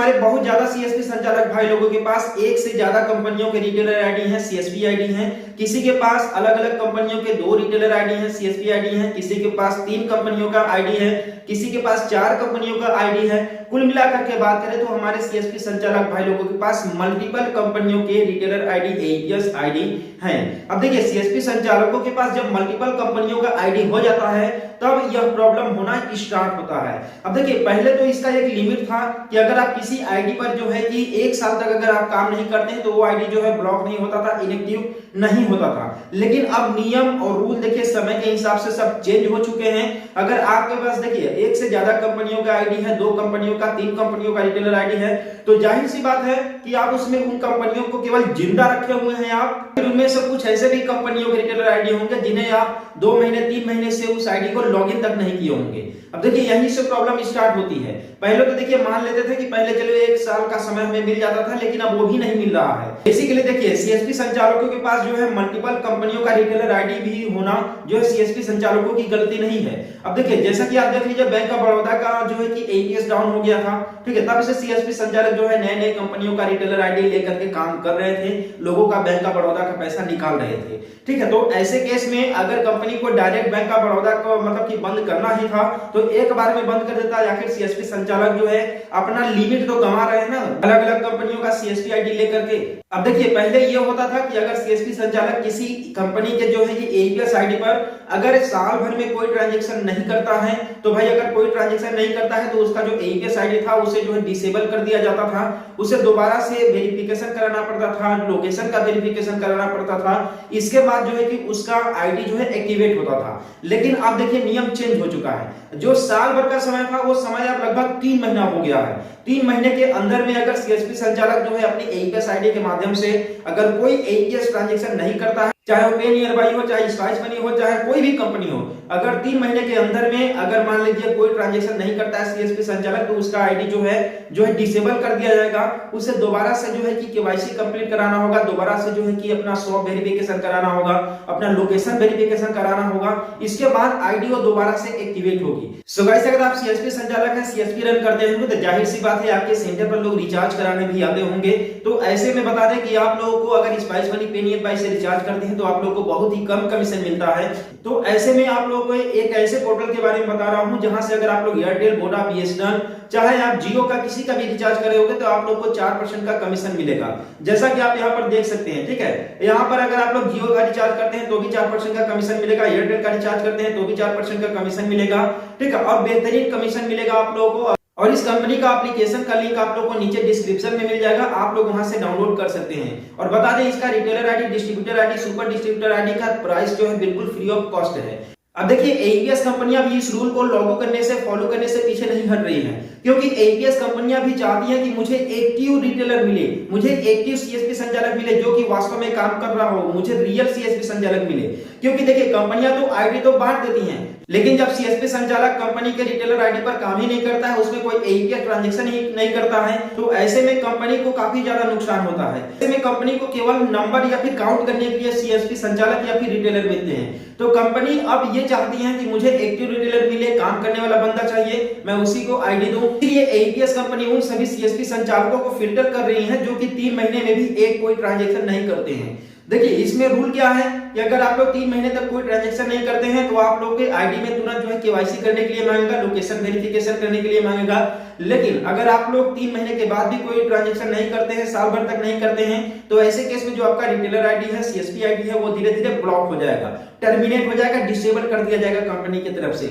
हमारे बहुत ज्यादा सीएसपी संचालक भाई लोगों के पास एक से ज्यादा कंपनियों के रिटेलर आईडी हैं, सीएसपी आईडी हैं। किसी के पास अलग अलग कंपनियों के 2 रिटेलर आईडी हैं, सीएसपी आईडी हैं। किसी के पास 3 कंपनियों का आईडी है, किसी के पास 4 कंपनियों का आईडी है। कुल मिलाकर के बात करें तो हमारे सीएसपी संचालक भाई लोगों के पास मल्टीपल कंपनियों के रिटेलर आईडी, एईपीएस आईडी हैं। अब देखिए सीएसपी संचालकों के पास जब मल्टीपल कंपनियों का आईडी हो जाता है तब यह प्रॉब्लम होना स्टार्ट होता है। अब देखिए पहले तो इसका एक लिमिट था कि अगर आप किसी आईडी पर जो है कि 1 साल तक अगर आप काम नहीं करते हैं तो वो आईडी जो है ब्लॉक नहीं होता था, इनएक्टिव नहीं होता था। लेकिन अब नियम और रूल देखिए समय के हिसाब से सब चेंज हो चुके हैं। अगर आपके पास देखिए एक से ज्यादा कंपनियों का आईडी है, 2 कंपनियों का, 3 कंपनियों का रिटेलर आईडी है, तो जाहिर सी बात है कि आप उसमें उन कंपनियों को केवल जिंदा रखे हुए हैं आप। फिर उनमें से कुछ ऐसे भी कंपनियों के रिटेलर आईडी होंगे जिन्हें आप 2 महीने 3 महीने से उस आईडी को लॉगिन तक नहीं किए होंगे। अब देखिए यहीं से प्रॉब्लम स्टार्ट होती है। पहले तो देखिए मान लेते थे कि पहले चलो 1 साल का समय हमें मिल जाता था, लेकिन अब वो भी नहीं मिल रहा है। बेसिकली देखिए सीएसपी संचालकों के पास जो है मल्टीपल कंपनियों का रिटेलर आईडी भी होना जो है सीएसपी संचालकों की गलती नहीं है। अब देखिए जैसा कि आप देख लीजिए बैंक ऑफ बड़ौदा का जो है कि एईपीएस डाउन हो गया था, ठीक है, तब से सीएसपी संचालक जो है नए कंपनियों का रिटेलर आईडी लेकर के काम कर रहे थे, लोगों का बैंक ऑफ बड़ौदा का पैसा निकाल रहे थे, ठीक है। तो ऐसे केस में अगर कंपनी को डायरेक्ट बैंक ऑफ बड़ौदा को मतलब कि बंद करना ही था तो एक बार में बंद कर देता, या फिर सीएसपी संचालक जो है अपना लिमिट तो गंवा रहे हैं ना अलग अलग कंपनियों का सीएसपी आईडी लेकर के। अब देखिए पहले ये होता था कि अगर सीएसपी संचालक किसी कंपनी के जो है ये एईपीएस आईडी पर अगर साल भर में कोई ट्रांजैक्शन नहीं करता है तो भाई अगर कोई ट्रांजैक्शन नहीं करता है तो उसका जो एईपीएस आईडी था उसे जो है डिसेबल कर दिया जाता था, उसे दोबारा से वेरिफिकेशन कराना पड़ता था, लोकेशन का वेरिफिकेशन कराना पड़ता था, इसके बाद जो है कि उसका आईडी जो है एक्टिवेट होता था। लेकिन अब देखिए नियम चेंज हो चुका है, जो साल भर का समय था वो समय अब लगभग 3 महीना हो गया है। 3 महीने के अंदर में अगर सीएसपी संचालक जो है अपनी एईपीएस आईडी के माध्यम से अगर कोई एईपीएस ट्रांजैक्शन नहीं करता है, चाहे वो पे नियर बाई हो, चाहे स्पाइस मनी हो, चाहे कोई भी कंपनी हो, अगर 3 महीने के अंदर में अगर मान लीजिए कोई ट्रांजैक्शन नहीं करता है सीएसपी संचालक तो उसका आईडी जो है डिसेबल कर दिया जाएगा। उसे दोबारा से जो है कि केवाईसी कंप्लीट कराना होगा, दोबारा से जो है कि अपना स्वॉप वेरिफिकेशन कराना होगा, अपना लोकेशन वेरिफिकेशन कराना होगा, इसके बाद आईडी वो दोबारा से एक्टिवेट होगी। सो गाइस अगर आप सीएसपी संचालक हैं, सीएसपी रन करते होंगे तो जाहिर सी बात है आपके सेंटर पर लोग रिचार्ज कराने भी आते होंगे। तो ऐसे में बता दें कि आप लोगों को अगर स्पाइस मनी पे नियर बाई से रिचार्ज करते हैं तो आप लोगों को बहुत ही कम कमीशन मिलता है। तो ऐसे में आप लोगों को एक ऐसे पोर्टल के बारे में बता रहा हूं जहां से अगर आप लोग एयरटेल, वोडा, बीएसएनएल, चाहे आप जियो का किसी का भी रिचार्ज करे होगे तो आप लोग को 4% का कमीशन मिलेगा, जैसा कि आप यहां पर देख सकते हैं, ठीक है। यहां पर अगर आप लोग जियो का रिचार्ज करते हैं तो भी 4% का कमीशन मिलेगा, एयरटेल का रिचार्ज करते हैं तो भी 4% का कमीशन मिलेगा, ठीक है, और बेहतरीन कमीशन मिलेगा आप लोगों को। और इस कंपनी का एप्लीकेशन का लिंक आप लोगों को नीचे डिस्क्रिप्शन में मिल जाएगा, आप लोग वहां से डाउनलोड कर सकते हैं। और बता दें इसका retailer ID, distributor ID, super distributor ID का प्राइस जो है बिल्कुल फ्री ऑफ कॉस्ट है। अब देखिए एईपीएस कंपनियां भी इस रूल को लागू करने से, फॉलो करने से पीछे नहीं हट रही हैं, क्योंकि एईपीएस कंपनियां भी चाहती हैं कि मुझे एक्टिव रिटेलर मिले, मुझे एक्टिव सीएसपी संचालक मिले जो कि वास्तव में काम कर रहा हो, मुझे रियल सीएसपी संचालक मिले। क्योंकि देखिए कंपनियां तो आईडी तो बांट देती हैं, लेकिन जब सीएसपी संचालक कंपनी के रिटेलर आईडी पर काम ही नहीं करता है, उसमें कोई एईपीएस ट्रांजैक्शन ही नहीं करता है, तो ऐसे में कंपनी को काफी ज्यादा नुकसान होता है। ऐसे में कंपनी को केवल नंबर या फिर काउंट करने के लिए सीएसपी संचालक या फिर रिटेलर मिलते हैं। तो कंपनी अब ये चाहती है कि मुझे एक्टिव रिटेलर मिले, काम करने वाला बंदा चाहिए, मैं उसी को आईडी दूं। इसलिए एईपीएस कंपनी उन सभी सीएसपी संचालकों को फिल्टर कर रही है जो कि 3 महीने में भी एक कोई ट्रांजैक्शन नहीं करते हैं। देखिए इसमें रूल क्या है कि अगर आप लोग 3 महीने तक कोई ट्रांजैक्शन नहीं करते हैं तो आप लोग के आईडी में तुरंत जो है केवाईसी करने के लिए मांगेगा, लोकेशन वेरिफिकेशन करने के लिए मांगेगा। लेकिन अगर आप लोग 3 महीने के बाद भी कोई ट्रांजैक्शन नहीं करते हैं, साल भर तक नहीं करते हैं, तो ऐसे केस में जो आपका रिटेलर आईडी है, सीएसपी आईडी है, वो धीरे धीरे ब्लॉक हो जाएगा, टर्मिनेट हो जाएगा, डिसेबल कर दिया जाएगा कंपनी की तरफ से।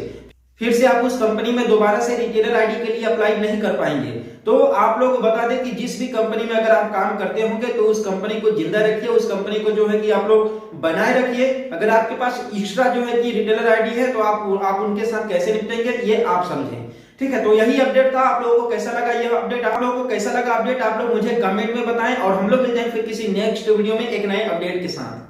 फिर से आप उस कंपनी में दोबारा से रिटेलर आईडी के लिए अप्लाई नहीं कर पाएंगे। तो आप लोग बता दें कि जिस भी कंपनी में अगर आप काम करते होंगे तो उस कंपनी को जिंदा रखिए, उस कंपनी को जो है कि आप लोग बनाए रखिए। अगर आपके पास एक्स्ट्रा जो है कि रिटेलर आईडी है तो आप उनके साथ कैसे निपटेंगे ये आप समझें, ठीक है। तो यही अपडेट था। आप लोगों को कैसा लगा ये अपडेट, आप लोगों को कैसा लगा अपडेट, आप लोग मुझे कमेंट में बताएं और हम लोग मिलते हैं फिर किसी नेक्स्ट वीडियो में एक नए अपडेट के साथ।